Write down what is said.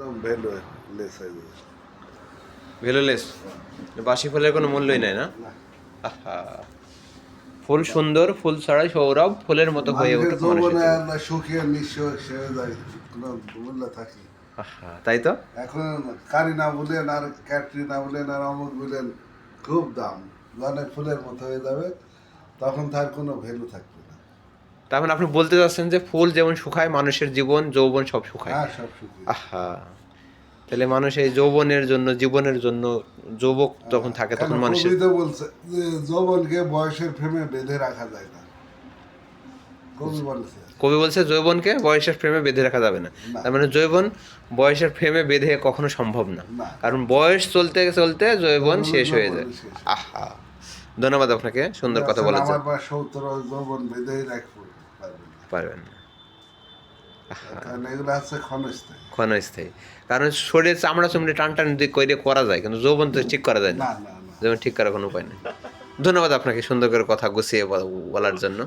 একদম ভ্যালুলেস হয়ে যাবে। ভ্যালুলেস, বাসি ফুলের কোনো মূল্যই নাই না? না, আহা, ফুল সুন্দর, ফুল ছড়ায় সৌরভ, ফুলের মতো হয়ে মানুষের উঠুক মানুষের যৌবনে জীবন। আল্লাহ শুকিয়ে নিঃস্ব হয়ে যায়, কোনো মূল্য থাকে। আহা, তাই তো। এখন কারিনা বলেন আর ক্যাটরিনা বলেন আর অমুক বলেন, খুব দাম, মানে ফুলের মতো হয়ে যাবে, তখন তার কোনো ভ্যালু থাকবে না। তার মানে আপনি বলতে চাচ্ছেন যে ফুল যেমন শুকায়, মানুষের জীবন যৌবন সব শুকায়। হ্যাঁ, সব শুকিয়ে যায়। আহা, তাহলে মানুষ এই যৌবনের জন্য, জীবনের জন্য, যুবক যখন থাকে কেন তখন মানুষের, কবি তো বলছে যে যৌবনকে বয়সের ফ্রেমে বেঁধে রাখা যায় না, কবি বলছে। কবি বলছে যৌবনকে বয়সের ফ্রেমে বেঁধে রাখা যাবে না। না। তার মানে যৌবন বয়সের ফ্রেমে বেঁধে কখনো সম্ভব না, না। কারণ বয়স চলতে চলতে যৌবন শেষ হয়ে যায়। যৌবন শেষ। আহা, ধন্যবাদ আপনাকে, সুন্দর কথা আছেন, বলেছেন। আমার বা 70 যৌবন বেঁধেই রাখবো পারবেন না। পারবেন না, কারণ এগুলো হচ্ছে ক্ষণস্থায়ী। ক্ষণস্থায়ী। কারণ শরীরে চামড়া চুমড়ি টান টান দিয়ে করে করা যায়, কিন্তু যৌবন তো ঠিক করা যায় না। না, না, না। যেমন ঠিক করার কোনো উপায় নেই। ধন্যবাদ আপনাকে সুন্দর করে কথা গুছিয়ে বলার জন্য।